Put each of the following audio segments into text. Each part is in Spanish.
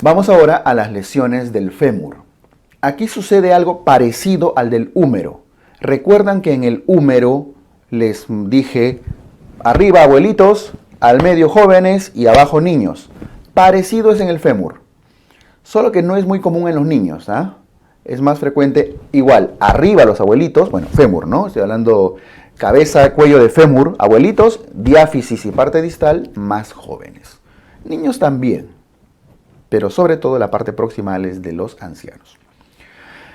Vamos ahora a las lesiones del fémur. Aquí sucede algo parecido al del húmero. Recuerdan que en el húmero les dije arriba abuelitos, al medio jóvenes y abajo niños. Parecido es en el fémur, solo que no es muy común en los niños, ¿ah? Es más frecuente igual, arriba los abuelitos, bueno, fémur, ¿no? Estoy hablando cabeza, cuello de fémur, abuelitos, diáfisis y parte distal, más jóvenes. Niños también, pero sobre todo la parte proximal es de los ancianos.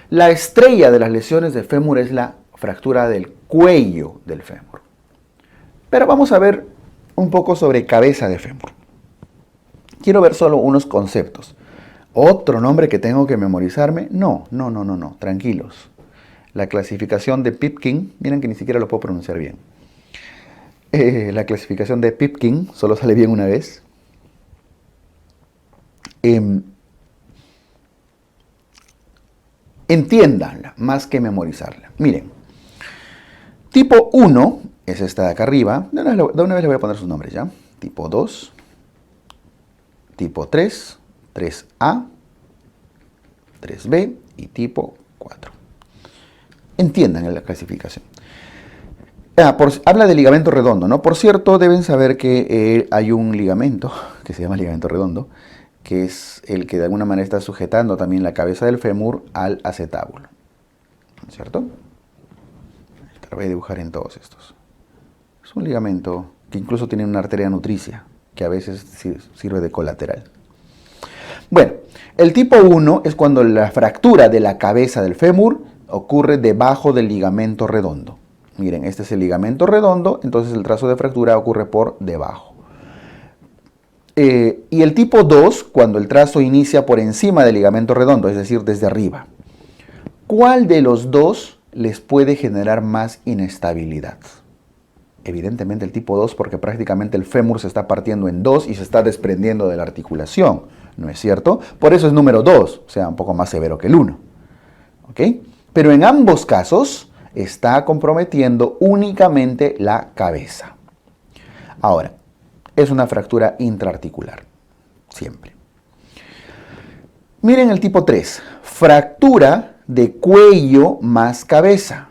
La estrella de las lesiones de fémur es la fractura del cuello del fémur. Pero vamos a ver un poco sobre cabeza de fémur. Quiero ver solo unos conceptos. ¿Otro nombre que tengo que memorizarme? No, tranquilos. La clasificación de Pipkin, miren que ni siquiera lo puedo pronunciar bien. La clasificación de Pipkin, solo sale bien una vez. Entiéndanla, más que memorizarla. Miren, tipo 1 es esta de acá arriba. De una vez le voy a poner sus nombres, ¿ya? Tipo 2, tipo 3, 3A, 3B y tipo 4. Entiendan la clasificación. Habla de ligamento redondo, ¿no? Por cierto, deben saber que hay un ligamento que se llama ligamento redondo, que es el que de alguna manera está sujetando también la cabeza del fémur al acetábulo, ¿cierto? Lo voy a dibujar en todos estos. Es un ligamento que incluso tiene una arteria nutricia, que a veces sirve de colateral. Bueno, el tipo 1 es cuando la fractura de la cabeza del fémur ocurre debajo del ligamento redondo. Miren, este es el ligamento redondo, entonces el trazo de fractura ocurre por debajo. Y el tipo 2, cuando el trazo inicia por encima del ligamento redondo, es decir, desde arriba. ¿Cuál de los dos les puede generar más inestabilidad? Evidentemente el tipo 2, porque prácticamente el fémur se está partiendo en dos y se está desprendiendo de la articulación, ¿no es cierto? Por eso es número 2, o sea, un poco más severo que el 1. ¿Ok? Pero en ambos casos está comprometiendo únicamente la cabeza. Ahora, es una fractura intraarticular, siempre. Miren el tipo 3, fractura de cuello más cabeza.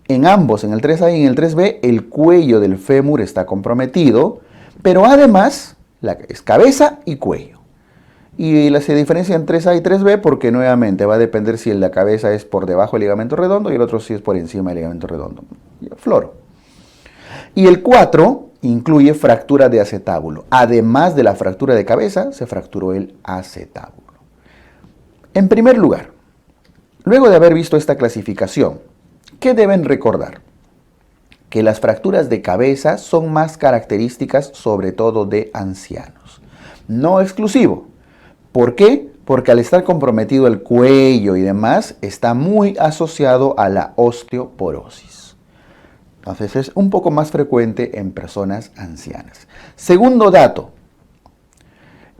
En ambos, en el 3A y en el 3B, el cuello del fémur está comprometido, pero además es cabeza y cuello. Y se diferencia en 3A y 3B porque nuevamente va a depender si la cabeza es por debajo del ligamento redondo y el otro si es por encima del ligamento redondo. Floro. Y el 4 incluye fractura de acetábulo. Además de la fractura de cabeza, se fracturó el acetábulo. En primer lugar, luego de haber visto esta clasificación, ¿qué deben recordar? Que las fracturas de cabeza son más características sobre todo de ancianos. No exclusivo. ¿Por qué? Porque al estar comprometido el cuello y demás, está muy asociado a la osteoporosis. Entonces es un poco más frecuente en personas ancianas. Segundo dato,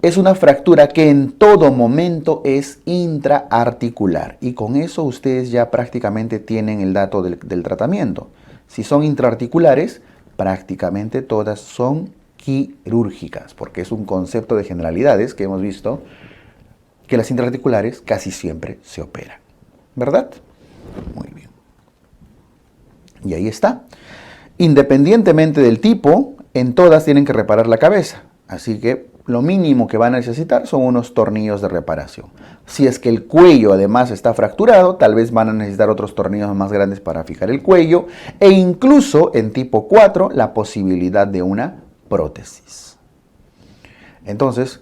es una fractura que en todo momento es intraarticular. Y con eso ustedes ya prácticamente tienen el dato del tratamiento. Si son intraarticulares, prácticamente todas son quirúrgicas, porque es un concepto de generalidades que hemos visto que las intraarticulares casi siempre se operan. ¿Verdad? Muy bien. Y ahí está. Independientemente del tipo, en todas tienen que reparar la cabeza. Así que lo mínimo que van a necesitar son unos tornillos de reparación. Si es que el cuello además está fracturado, tal vez van a necesitar otros tornillos más grandes para fijar el cuello. E incluso en tipo 4, la posibilidad de una prótesis. Entonces,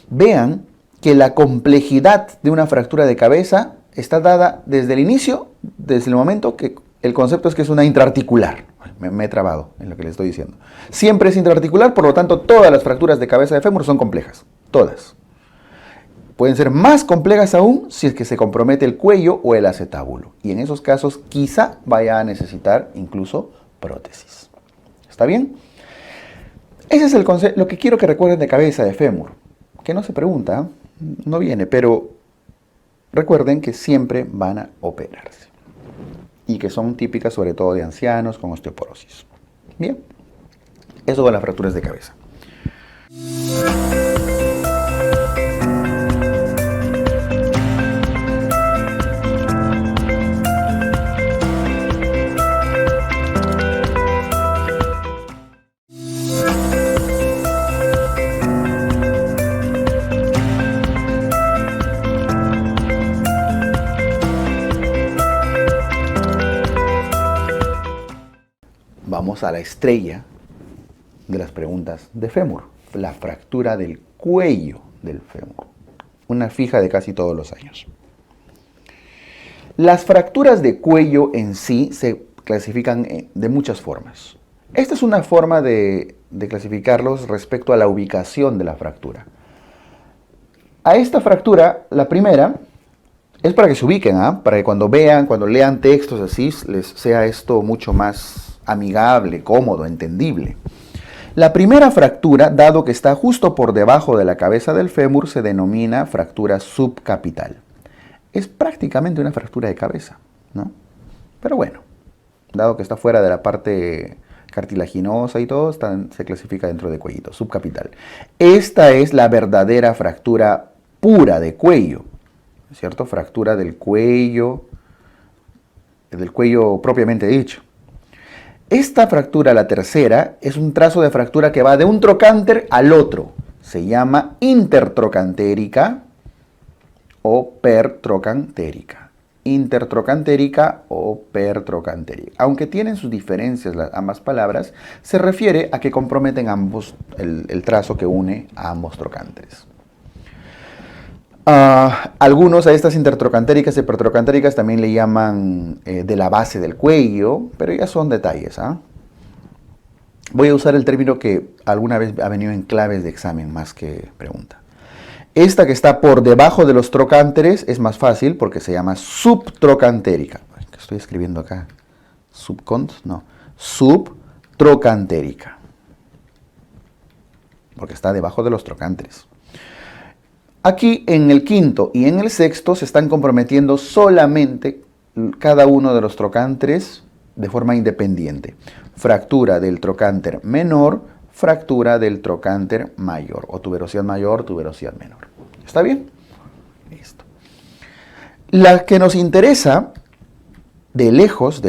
vean que la complejidad de una fractura de cabeza está dada desde el inicio, desde el momento que el concepto es que es una intraarticular. Me he trabado en lo que les estoy diciendo. Siempre es intraarticular, por lo tanto, todas las fracturas de cabeza de fémur son complejas. Todas. Pueden ser más complejas aún si es que se compromete el cuello o el acetábulo. Y en esos casos, quizá vaya a necesitar incluso prótesis. ¿Está bien? Ese es el concepto, lo que quiero que recuerden de cabeza de fémur. Que no se pregunta, no viene, pero recuerden que siempre van a operarse. Y que son típicas sobre todo de ancianos con osteoporosis. Bien, eso con las fracturas de cabeza. vamos a la estrella de las preguntas de fémur, la fractura del cuello del fémur, una fija de casi todos los años. Las fracturas de cuello en sí se clasifican de muchas formas. Esta es una forma de clasificarlos respecto a la ubicación de la fractura. A esta fractura, la primera, es para que se ubiquen, para que cuando vean, cuando lean textos así, les sea esto mucho más amigable, cómodo, entendible. La primera fractura, dado que está justo por debajo de la cabeza del fémur, se denomina fractura subcapital. Es prácticamente una fractura de cabeza, ¿no? Pero bueno, dado que está fuera de la parte cartilaginosa y todo, se clasifica dentro de cuellito, subcapital. Esta es la verdadera fractura pura de cuello, ¿cierto? Fractura del cuello propiamente dicho. Esta fractura, la tercera, es un trazo de fractura que va de un trocánter al otro. Se llama intertrocantérica o pertrocantérica. Intertrocantérica o pertrocantérica. Aunque tienen sus diferencias ambas palabras, se refiere a que comprometen ambos el trazo que une a ambos trocánteres. Algunos a estas intertrocantéricas y pertrocantéricas también le llaman de la base del cuello, pero ya son detalles. Voy a usar el término que alguna vez ha venido en claves de examen más que pregunta. Esta que está por debajo de los trocánteres es más fácil porque se llama subtrocantérica. ¿Qué estoy escribiendo acá? Subtrocantérica. Porque está debajo de los trocánteres. Aquí en el quinto y en el sexto se están comprometiendo solamente cada uno de los trocánteres de forma independiente. Fractura del trocánter menor, fractura del trocánter mayor, o tuberosidad mayor, tuberosidad menor. ¿Está bien? Listo. La que nos interesa de lejos,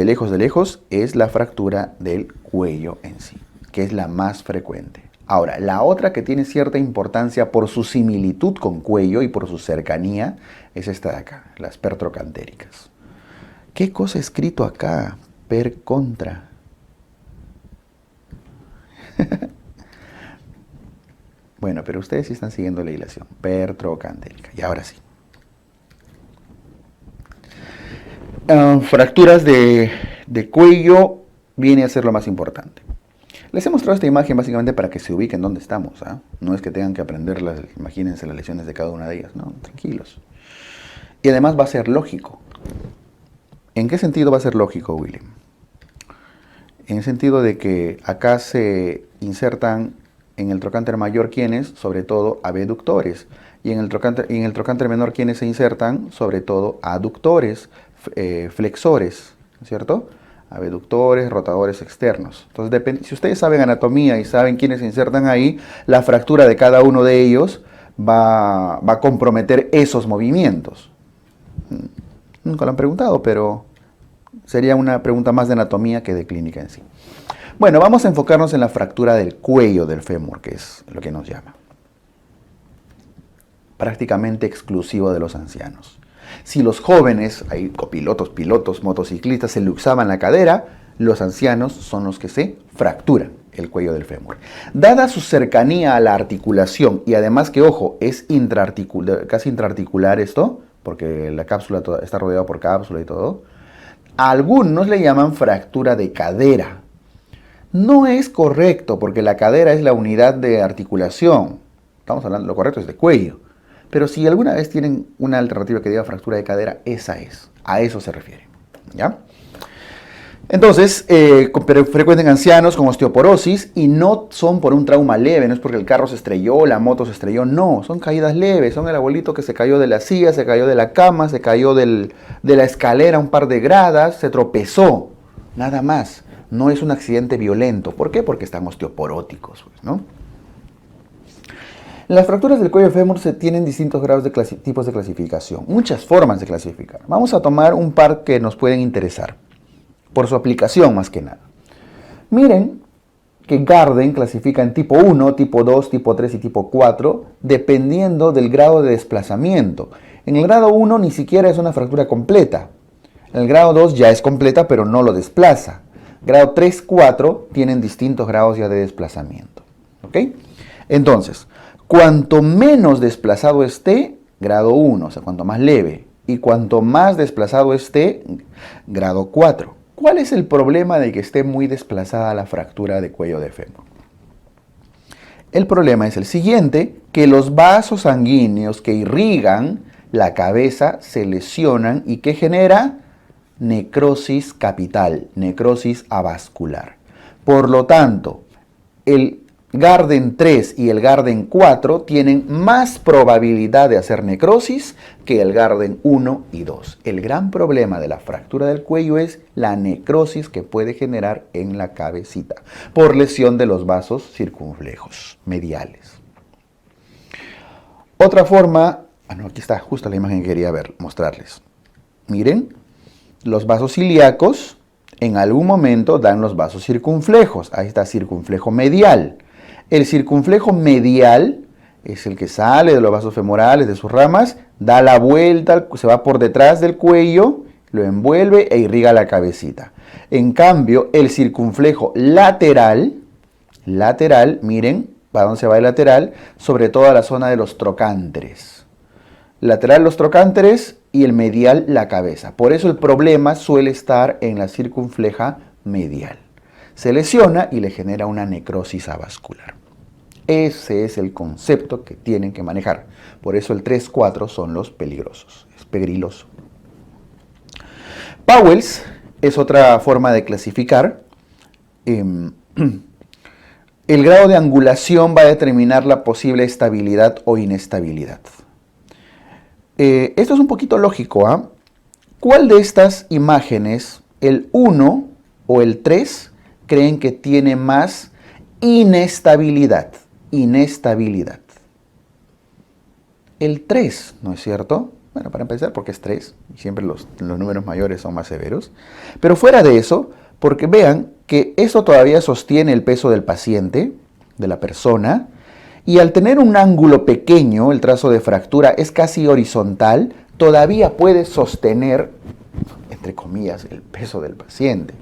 es la fractura del cuello en sí, que es la más frecuente. Ahora, la otra que tiene cierta importancia por su similitud con cuello y por su cercanía es esta de acá, las pertrocantéricas. ¿Qué cosa he escrito acá? Per contra. Bueno, pero ustedes sí están siguiendo la hilación. Pertrocantérica. Y ahora sí. Fracturas de cuello viene a ser lo más importante. Les he mostrado esta imagen básicamente para que se ubiquen dónde estamos. No es que tengan que aprenderlas, imagínense las lesiones de cada una de ellas. No, tranquilos. Y además va a ser lógico. ¿En qué sentido va a ser lógico, William? En el sentido de que acá se insertan en el trocánter mayor, ¿quiénes? Sobre todo abductores. Y en el trocánter menor, ¿quiénes se insertan? Sobre todo aductores, flexores, ¿cierto? Abductores, rotadores externos. Entonces, si ustedes saben anatomía y saben quiénes se insertan ahí, la fractura de cada uno de ellos va a comprometer esos movimientos. Nunca lo han preguntado, pero sería una pregunta más de anatomía que de clínica en sí. Bueno, vamos a enfocarnos en la fractura del cuello del fémur, que es lo que nos llama. Prácticamente exclusivo de los ancianos. Si los jóvenes, hay copilotos, pilotos, motociclistas, se luxaban la cadera, los ancianos son los que se fracturan el cuello del fémur. Dada su cercanía a la articulación y además que, ojo, es casi intraarticular esto, porque la cápsula está rodeada por cápsula y todo, a algunos le llaman fractura de cadera. No es correcto porque la cadera es la unidad de articulación. Estamos hablando, lo correcto es de cuello. Pero si alguna vez tienen una alternativa que diga fractura de cadera, esa es. A eso se refiere. ¿Ya? Entonces, frecuente en ancianos con osteoporosis y no son por un trauma leve, no es porque el carro se estrelló, la moto se estrelló, no, son caídas leves, son el abuelito que se cayó de la silla, se cayó de la cama, se cayó de la escalera un par de gradas, se tropezó, nada más. No es un accidente violento. ¿Por qué? Porque están osteoporóticos, pues, ¿no? Las fracturas del cuello fémur tienen distintos grados de tipos de clasificación, muchas formas de clasificar. Vamos a tomar un par que nos pueden interesar, por su aplicación más que nada. Miren que Garden clasifica en tipo 1, tipo 2, tipo 3 y tipo 4, dependiendo del grado de desplazamiento. En el grado 1 ni siquiera es una fractura completa. En el grado 2 ya es completa, pero no lo desplaza. Grado 3, 4 tienen distintos grados ya de desplazamiento. ¿Ok? Entonces, cuanto menos desplazado esté, grado 1, o sea, cuanto más leve. Y cuanto más desplazado esté, grado 4. ¿Cuál es el problema de que esté muy desplazada la fractura de cuello de fémur? El problema es el siguiente, que los vasos sanguíneos que irrigan la cabeza se lesionan y que genera necrosis capital, necrosis avascular. Por lo tanto, el Garden 3 y el Garden 4 tienen más probabilidad de hacer necrosis que el Garden 1 y 2. El gran problema de la fractura del cuello es la necrosis que puede generar en la cabecita por lesión de los vasos circunflejos mediales. Otra forma, aquí está justo la imagen que quería mostrarles. Miren, los vasos ilíacos en algún momento dan los vasos circunflejos. Ahí está circunflejo medial. El circunflejo medial es el que sale de los vasos femorales, de sus ramas, da la vuelta, se va por detrás del cuello, lo envuelve e irriga la cabecita. En cambio, el circunflejo lateral, miren, ¿para dónde se va el lateral? Sobre todo a la zona de los trocánteres. Lateral los trocánteres y el medial la cabeza. Por eso el problema suele estar en la circunfleja medial. Se lesiona y le genera una necrosis avascular. Ese es el concepto que tienen que manejar. Por eso el 3-4 son los peligrosos. Es pegriloso. Pauwels es otra forma de clasificar. El grado de angulación va a determinar la posible estabilidad o inestabilidad. Esto es un poquito lógico, ¿ah? ¿Cuál de estas imágenes, el 1 o el 3, creen que tiene más inestabilidad? Inestabilidad. El 3, ¿no es cierto? Bueno, para empezar, porque es 3, y siempre los números mayores son más severos. Pero fuera de eso, porque vean que esto todavía sostiene el peso del paciente, de la persona, y al tener un ángulo pequeño, el trazo de fractura es casi horizontal, todavía puede sostener, entre comillas, el peso del paciente.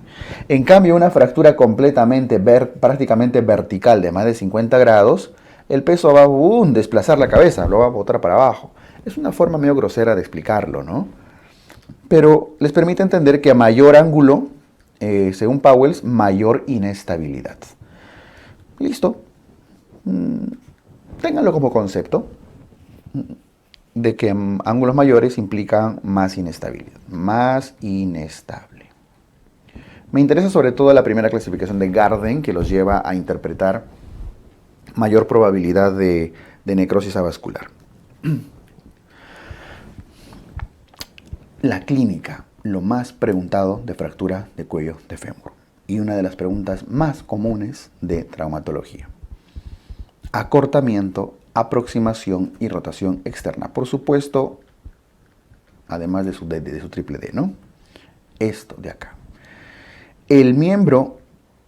En cambio, una fractura prácticamente vertical de más de 50 grados, el peso va a desplazar la cabeza, lo va a botar para abajo. Es una forma medio grosera de explicarlo, ¿no? Pero les permite entender que a mayor ángulo, según Pauwels, mayor inestabilidad. Listo. Ténganlo como concepto de que ángulos mayores implican más inestabilidad, más inestable. Me interesa sobre todo la primera clasificación de Garden, que los lleva a interpretar mayor probabilidad de necrosis avascular. La clínica, lo más preguntado de fractura de cuello de fémur y una de las preguntas más comunes de traumatología. Acortamiento, aproximación y rotación externa. Por supuesto, además de su triple D, ¿no? Esto de acá. El miembro,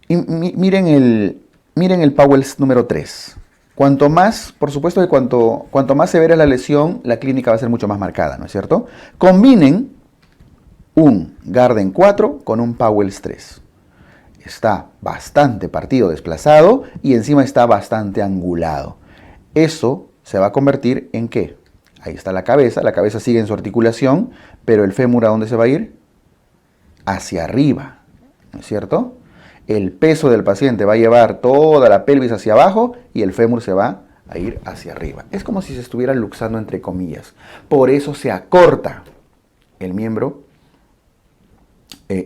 miren el Pauwels número 3. Cuanto más, por supuesto que cuanto más severa es la lesión, la clínica va a ser mucho más marcada, ¿no es cierto? Combinen un Garden 4 con un Pauwels 3. Está bastante partido, desplazado y encima está bastante angulado. Eso se va a convertir en ¿qué? Ahí está la cabeza sigue en su articulación, pero el fémur ¿a dónde se va a ir? Hacia arriba, ¿no es cierto? El peso del paciente va a llevar toda la pelvis hacia abajo y el fémur se va a ir hacia arriba. Es como si se estuviera luxando entre comillas. Por eso se acorta el miembro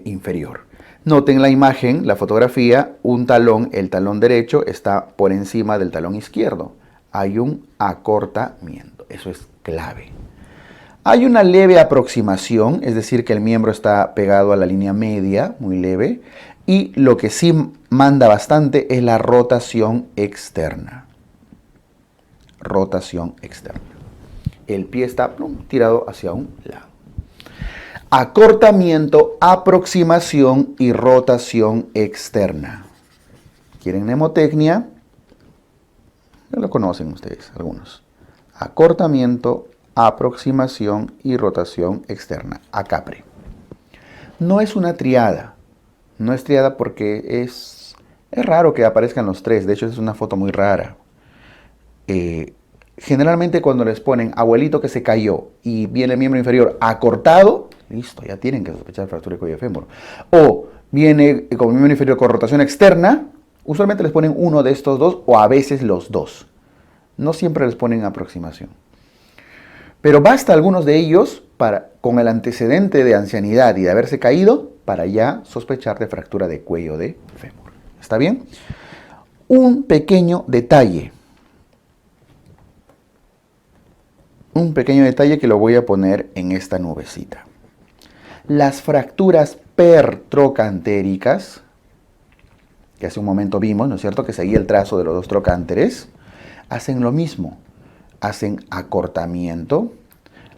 inferior. Noten la imagen, la fotografía, un talón, el talón derecho está por encima del talón izquierdo. Hay un acortamiento, eso es clave. Hay una leve aproximación, es decir, que el miembro está pegado a la línea media, muy leve, y lo que sí manda bastante es la rotación externa. Rotación externa. El pie está tirado hacia un lado. Acortamiento, aproximación y rotación externa. ¿Quieren mnemotecnia? Ya lo conocen ustedes, algunos. Acortamiento, aproximación y rotación externa. ACAPRE. No es una triada. No estriada porque es raro que aparezcan los tres. De hecho, es una foto muy rara. Generalmente cuando les ponen abuelito que se cayó y viene el miembro inferior acortado, listo, ya tienen que sospechar fractura de cuello de fémur. O viene con miembro inferior con rotación externa, usualmente les ponen uno de estos dos o a veces los dos. No siempre les ponen aproximación. Pero basta algunos de ellos con el antecedente de ancianidad y de haberse caído para ya sospechar de fractura de cuello de fémur. ¿Está bien? Un pequeño detalle. Un pequeño detalle que lo voy a poner en esta nubecita. Las fracturas pertrocantéricas, que hace un momento vimos, ¿no es cierto?, que seguía el trazo de los dos trocánteres, hacen lo mismo. Hacen acortamiento,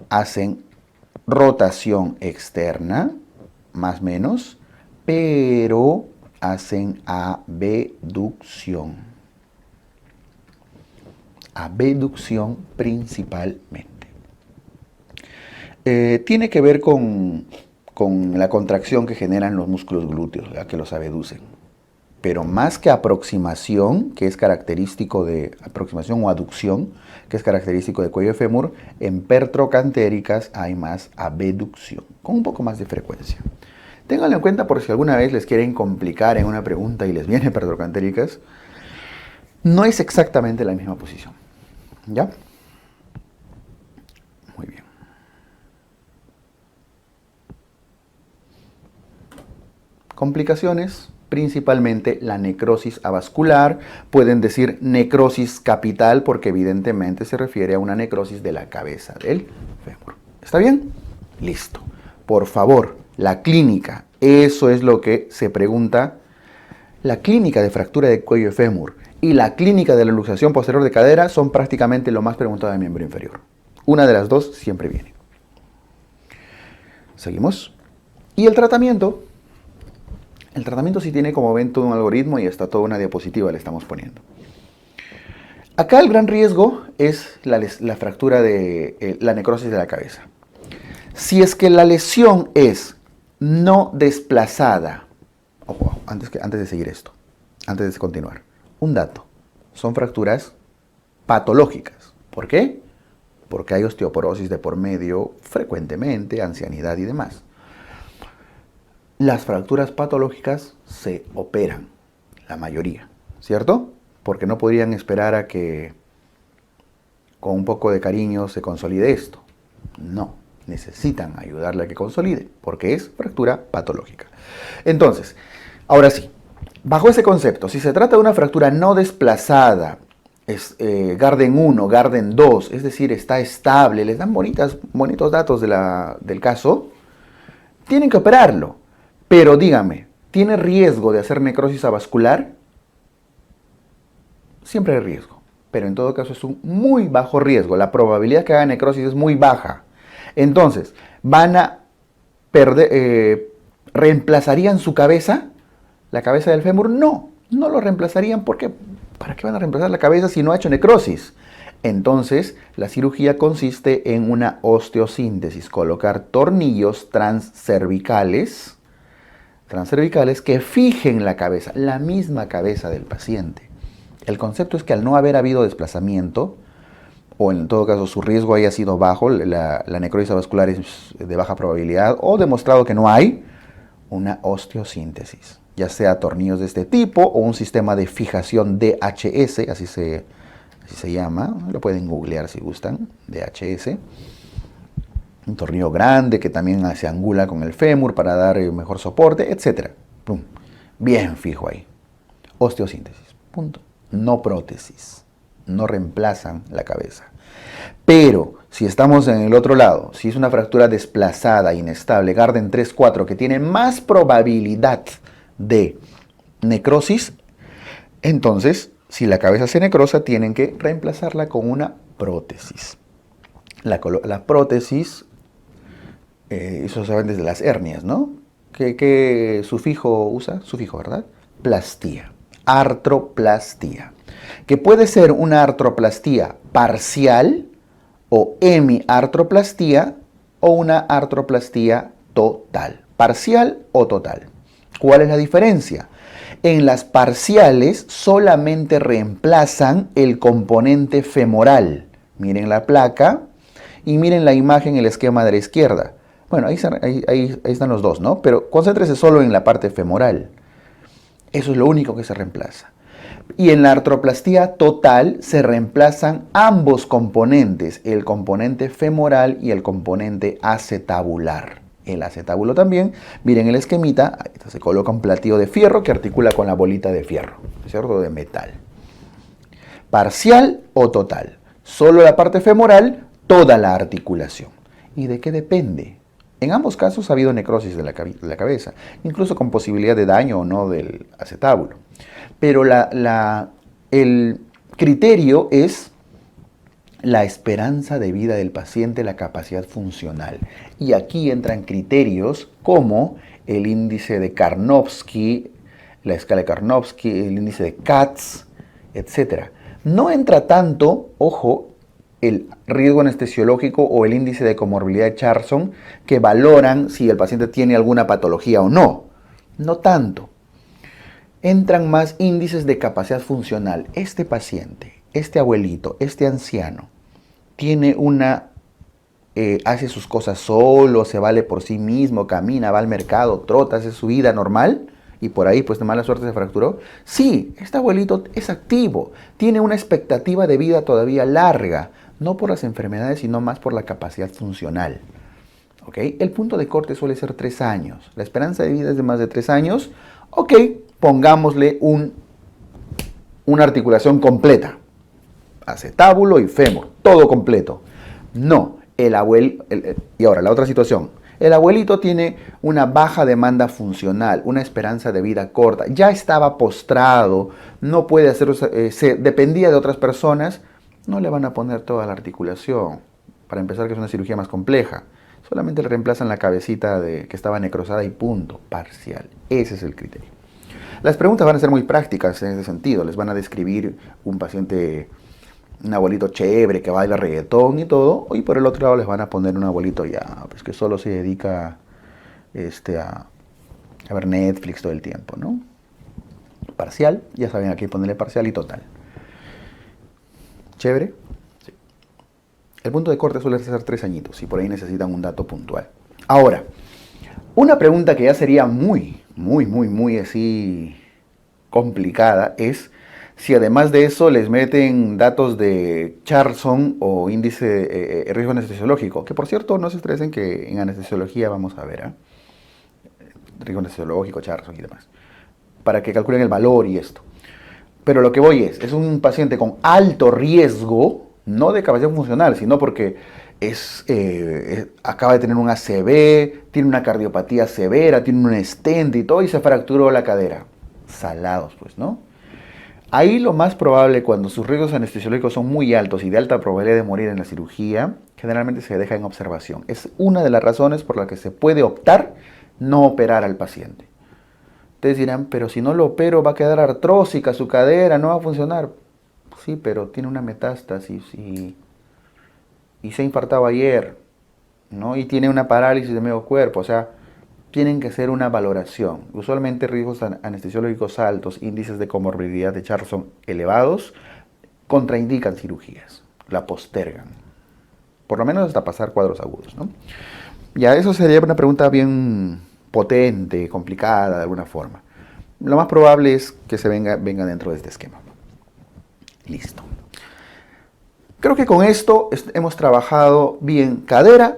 hacen rotación externa, más o menos, pero hacen abducción. Abducción principalmente. Tiene que ver con la contracción que generan los músculos glúteos, ¿verdad?, que los abducen. Pero más que aproximación, que es característico de aproximación o aducción, que es característico de cuello de fémur, en pertrocantéricas hay más abducción, con un poco más de frecuencia. Ténganlo en cuenta por si alguna vez les quieren complicar en una pregunta y les viene pertrocantéricas. No es exactamente la misma posición. ¿Ya? Muy bien. Complicaciones. Principalmente la necrosis avascular, pueden decir necrosis capital porque evidentemente se refiere a una necrosis de la cabeza del fémur. ¿Está bien? Listo. Por favor, la clínica, eso es lo que se pregunta. La clínica de fractura de cuello de fémur y la clínica de la luxación posterior de cadera son prácticamente lo más preguntado del miembro inferior. Una de las dos siempre viene. Seguimos. Y el tratamiento. El tratamiento sí tiene, como ven, todo un algoritmo y está toda una diapositiva le estamos poniendo. Acá el gran riesgo es la fractura de la necrosis de la cabeza. Si es que la lesión es no desplazada, ojo, antes de seguir esto, antes de continuar, un dato, son fracturas patológicas. ¿Por qué? Porque hay osteoporosis de por medio frecuentemente, ancianidad y demás. Las fracturas patológicas se operan, la mayoría, ¿cierto? Porque no podrían esperar a que con un poco de cariño se consolide esto. No, necesitan ayudarle a que consolide, porque es fractura patológica. Entonces, ahora sí, bajo ese concepto, si se trata de una fractura no desplazada, es Garden 1, Garden 2, es decir, está estable, les dan bonitos datos del caso, tienen que operarlo. Pero dígame, ¿tiene riesgo de hacer necrosis avascular? Siempre hay riesgo, pero en todo caso es un muy bajo riesgo. La probabilidad que haga necrosis es muy baja. Entonces, ¿van a reemplazarían su cabeza? ¿La cabeza del fémur? No, no lo reemplazarían porque ¿para qué van a reemplazar la cabeza si no ha hecho necrosis? Entonces, la cirugía consiste en una osteosíntesis, colocar tornillos transcervicales que fijen la cabeza, la misma cabeza del paciente. El concepto es que al no haber habido desplazamiento, o en todo caso su riesgo haya sido bajo, la necrosis avascular es de baja probabilidad, o demostrado que no hay, una osteosíntesis, ya sea tornillos de este tipo o un sistema de fijación DHS, así se llama, lo pueden googlear si gustan, DHS. Un tornillo grande que también se angula con el fémur para dar mejor soporte, etc. ¡Pum! Bien fijo ahí. Osteosíntesis. Punto. No prótesis. No reemplazan la cabeza. Pero si estamos en el otro lado, si es una fractura desplazada, inestable, Garden 3-4, que tiene más probabilidad de necrosis, entonces, si la cabeza se necrosa, tienen que reemplazarla con una prótesis. La prótesis, eso saben desde las hernias, ¿no? ¿Qué sufijo usa? Sufijo, ¿verdad? Plastía. Artroplastía. Que puede ser una artroplastía parcial o hemiartroplastía o una artroplastía total. Parcial o total. ¿Cuál es la diferencia? En las parciales solamente reemplazan el componente femoral. Miren la placa y miren la imagen en el esquema de la izquierda. Bueno, ahí están los dos, ¿no? Pero concéntrese solo en la parte femoral. Eso es lo único que se reemplaza. Y en la artroplastía total se reemplazan ambos componentes, el componente femoral y el componente acetabular. El acetábulo también, miren el esquemita, ahí se coloca un platillo de fierro que articula con la bolita de fierro, ¿cierto? De metal. Parcial o total. Solo la parte femoral, toda la articulación. ¿Y de qué depende? En ambos casos ha habido necrosis de la cabeza, incluso con posibilidad de daño o no del acetábulo. Pero el criterio es la esperanza de vida del paciente, la capacidad funcional. Y aquí entran criterios como el índice de Karnofsky, la escala de Karnofsky, el índice de Katz, etc. No entra tanto, ojo, el riesgo anestesiológico o el índice de comorbilidad de Charson, que valoran si el paciente tiene alguna patología o no. No tanto. Entran más índices de capacidad funcional. Este paciente, este abuelito, este anciano, tiene hace sus cosas solo, se vale por sí mismo, camina, va al mercado, trota, hace su vida normal y por ahí pues de mala suerte se fracturó. Sí, este abuelito es activo, tiene una expectativa de vida todavía larga, no por las enfermedades, sino más por la capacidad funcional. ¿Ok? El punto de corte suele ser 3 años. La esperanza de vida es de más de 3 años. Ok, pongámosle una articulación completa. Acetábulo y fémur, todo completo. No, y ahora la otra situación. El abuelito tiene una baja demanda funcional, una esperanza de vida corta. Ya estaba postrado, no puede hacer, dependía de otras personas. No le van a poner toda la articulación. Para empezar, que es una cirugía más compleja. Solamente le reemplazan la cabecita que estaba necrosada y punto, parcial. Ese es el criterio. Las preguntas van a ser muy prácticas en ese sentido. Les van a describir un paciente, un abuelito chévere que baila reggaetón y todo. Y por el otro lado les van a poner un abuelito ya, pues que solo se dedica a ver Netflix todo el tiempo, ¿no? Parcial, ya saben aquí ponerle parcial y total. ¿Chévere? Sí. El punto de corte suele ser 3 añitos y por ahí necesitan un dato puntual. Ahora, una pregunta que ya sería muy así complicada es si además de eso les meten datos de Charson o índice riesgo anestesiológico, que por cierto no se estresen que en anestesiología vamos a ver, riesgo anestesiológico, Charson y demás, para que calculen el valor y esto. Pero lo que voy es un paciente con alto riesgo, no de capacidad funcional, sino porque acaba de tener un ACV, tiene una cardiopatía severa, tiene un stent y todo, y se fracturó la cadera. Salados, pues, ¿no? Ahí lo más probable, cuando sus riesgos anestesiológicos son muy altos y de alta probabilidad de morir en la cirugía, generalmente se deja en observación. Es una de las razones por las que se puede optar no operar al paciente. Ustedes dirán, pero si no lo opero va a quedar artrósica su cadera, no va a funcionar. Sí, pero tiene una metástasis y se ha infartado ayer, ¿no? Y tiene una parálisis de medio cuerpo, o sea, tienen que hacer una valoración. Usualmente riesgos anestesiológicos altos, índices de comorbilidad de Charson elevados, contraindican cirugías, la postergan, por lo menos hasta pasar cuadros agudos, ¿no? Ya eso sería una pregunta bien potente, complicada de alguna forma. Lo más probable es que se venga dentro de este esquema. Listo. Creo que con esto hemos trabajado bien cadera,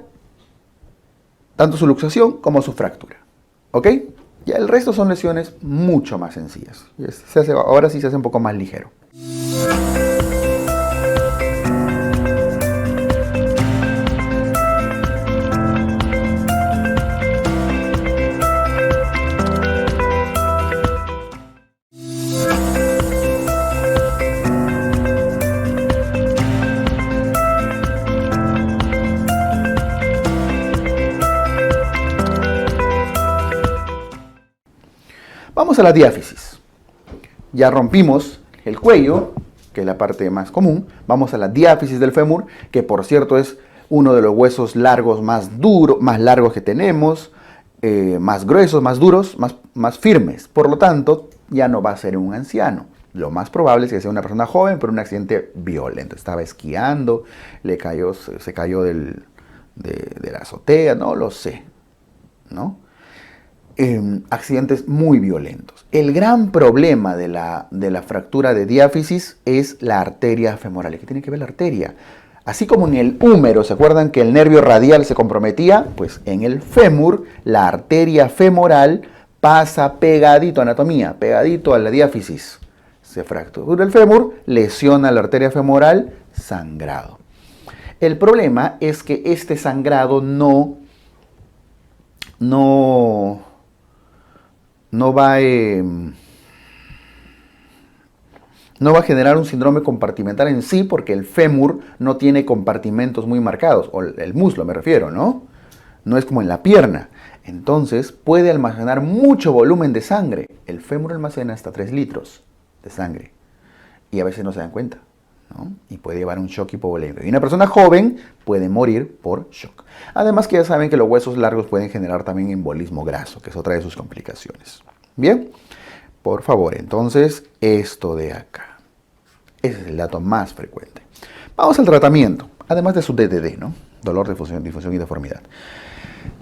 tanto su luxación como su fractura. ¿Ok? Ya el resto son lesiones mucho más sencillas. Ahora sí se hace un poco más ligero. Vamos a la diáfisis. Ya rompimos el cuello, que es la parte más común. Vamos a la diáfisis del fémur, que por cierto es uno de los huesos largos más largos que tenemos. más gruesos, más duros, más firmes. Por lo tanto, ya no va a ser un anciano. Lo más probable es que sea una persona joven, pero un accidente violento. Estaba esquiando, se cayó de la azotea, no lo sé, ¿no? Accidentes muy violentos. El gran problema de la fractura de diáfisis es la arteria femoral. ¿Qué tiene que ver la arteria? Así como en el húmero, ¿se acuerdan que el nervio radial se comprometía? Pues en el fémur, la arteria femoral pasa pegadito, anatomía, pegadito a la diáfisis. Se fractura el fémur, lesiona la arteria femoral, sangrado. El problema es que este sangrado no va a generar un síndrome compartimental en sí, porque el fémur no tiene compartimentos muy marcados, o el muslo me refiero, ¿no? No es como en la pierna. Entonces puede almacenar mucho volumen de sangre. El fémur almacena hasta 3 litros de sangre. Y a veces no se dan cuenta, ¿no? Y puede llevar un shock hipovolémico. Y una persona joven puede morir por shock. Además que ya saben que los huesos largos pueden generar también embolismo graso, que es otra de sus complicaciones. Bien, por favor, entonces esto de acá. Ese es el dato más frecuente. Vamos al tratamiento, además de su DDD, ¿no? Dolor, difusión y deformidad.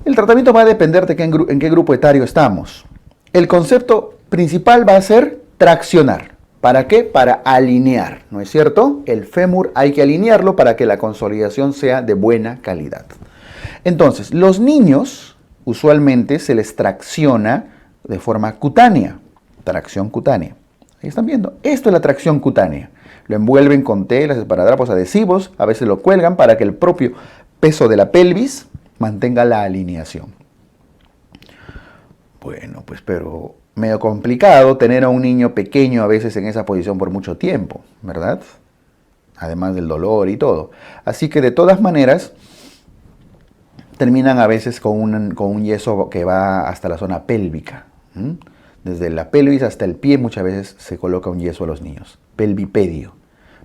El tratamiento va a depender de en qué grupo etario estamos. El concepto principal va a ser traccionar. ¿Para qué? Para alinear, ¿no es cierto? El fémur hay que alinearlo para que la consolidación sea de buena calidad. Entonces, los niños usualmente se les tracciona de forma cutánea, tracción cutánea. Ahí están viendo. Esto es la tracción cutánea. Lo envuelven con telas, esparadrapos adhesivos, a veces lo cuelgan para que el propio peso de la pelvis mantenga la alineación. Bueno, pues pero medio complicado tener a un niño pequeño a veces en esa posición por mucho tiempo, ¿verdad? Además del dolor y todo. Así que de todas maneras, terminan a veces con un yeso que va hasta la zona pélvica. Desde la pelvis hasta el pie muchas veces se coloca un yeso a los niños, pelvipedio,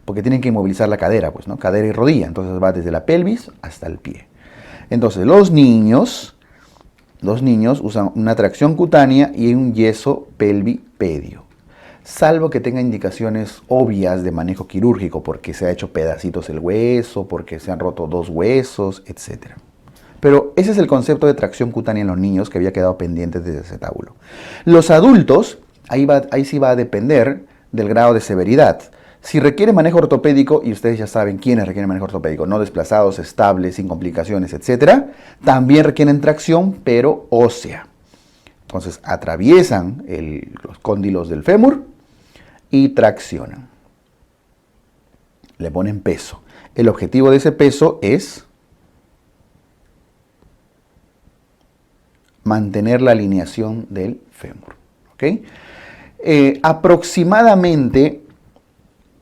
porque tienen que inmovilizar la cadera, pues, ¿no? Cadera y rodilla, entonces va desde la pelvis hasta el pie. Entonces los niños usan una tracción cutánea y un yeso pelvipedio, salvo que tenga indicaciones obvias de manejo quirúrgico, porque se ha hecho pedacitos el hueso, porque se han roto 2 huesos, etc. Pero ese es el concepto de tracción cutánea en los niños que había quedado pendiente desde ese tabulo. Los adultos, ahí sí va a depender del grado de severidad. Si requiere manejo ortopédico, y ustedes ya saben quiénes requieren manejo ortopédico, no desplazados, estables, sin complicaciones, etc., también requieren tracción, pero ósea. Entonces atraviesan los cóndilos del fémur y traccionan. Le ponen peso. El objetivo de ese peso es mantener la alineación del fémur. ¿Okay? Aproximadamente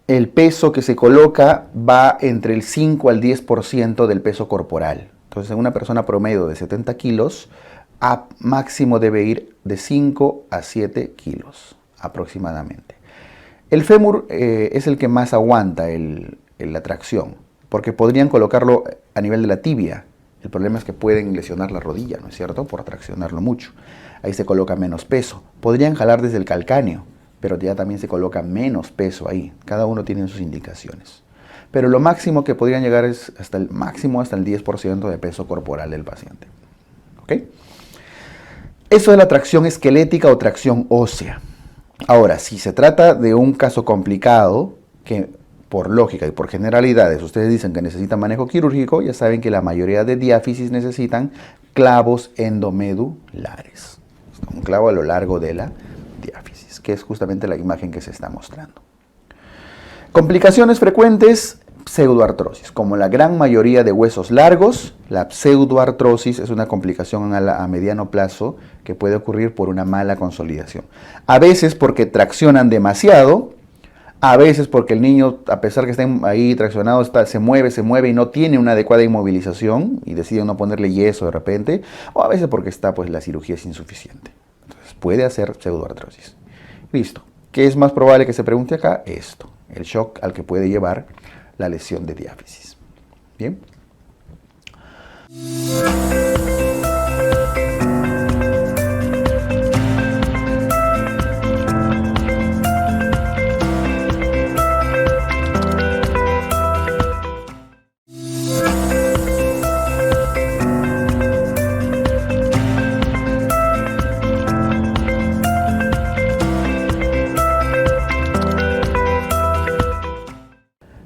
el peso que se coloca va entre el 5 al 10% del peso corporal. Entonces, en una persona promedio de 70 kilos, a máximo debe ir de 5 a 7 kilos aproximadamente. El fémur es el que más aguanta la tracción, porque podrían colocarlo a nivel de la tibia. El problema es que pueden lesionar la rodilla, ¿no es cierto? Por traccionarlo mucho. Ahí se coloca menos peso. Podrían jalar desde el calcáneo, pero ya también se coloca menos peso ahí. Cada uno tiene sus indicaciones. Pero lo máximo que podrían llegar es hasta el 10% de peso corporal del paciente. ¿Ok? Eso es la tracción esquelética o tracción ósea. Ahora, si se trata de un caso complicado, que por lógica y por generalidades ustedes dicen que necesitan manejo quirúrgico, ya saben que la mayoría de diáfisis necesitan clavos endomedulares. Un clavo a lo largo de la diáfisis, que es justamente la imagen que se está mostrando. Complicaciones frecuentes, pseudoartrosis. Como la gran mayoría de huesos largos, la pseudoartrosis es una complicación a mediano plazo que puede ocurrir por una mala consolidación. A veces porque traccionan demasiado, a veces porque el niño, a pesar que esté ahí traccionado, se mueve y no tiene una adecuada inmovilización y deciden no ponerle yeso de repente, o a veces porque pues, la cirugía es insuficiente. Entonces puede hacer pseudoartrosis. Listo. ¿Qué es más probable que se pregunte acá? Esto, el shock al que puede llevar la lesión de diáfisis. Bien.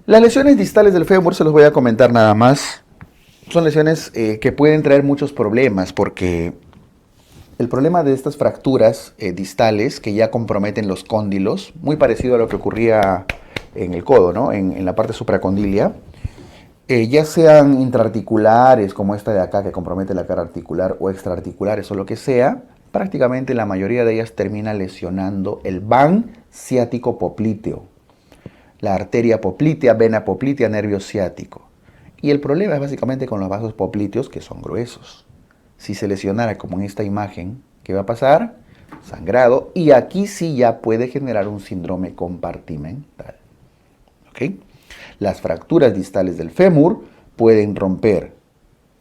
Las lesiones distales del fémur se los voy a comentar nada más. Son lesiones que pueden traer muchos problemas porque el problema de estas fracturas distales que ya comprometen los cóndilos, muy parecido a lo que ocurría en el codo, ¿no? En la parte supracondilia, ya sean intraarticulares como esta de acá que compromete la cara articular o extraarticulares o lo que sea, prácticamente la mayoría de ellas termina lesionando el van ciático popliteo, la arteria poplitea, vena poplitea, nervio ciático. Y el problema es básicamente con los vasos popliteos que son gruesos. Si se lesionara como en esta imagen, ¿qué va a pasar? Sangrado, y aquí sí ya puede generar un síndrome compartimental. ¿Ok? Las fracturas distales del fémur pueden romper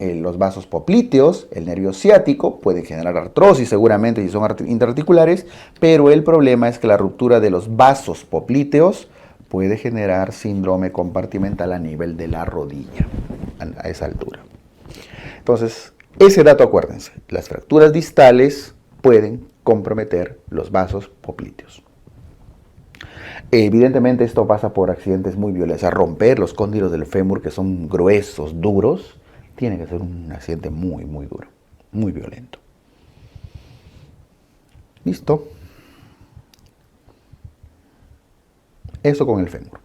los vasos popliteos, el nervio ciático, pueden generar artrosis seguramente si son intraarticulares, pero el problema es que la ruptura de los vasos popliteos puede generar síndrome compartimental a nivel de la rodilla, a esa altura. Entonces, ese dato acuérdense, las fracturas distales pueden comprometer los vasos popliteos. Evidentemente esto pasa por accidentes muy violentos, o sea, romper los cóndilos del fémur que son gruesos, duros, tiene que ser un accidente muy, muy duro, muy violento. ¿Listo? Eso con el fémur.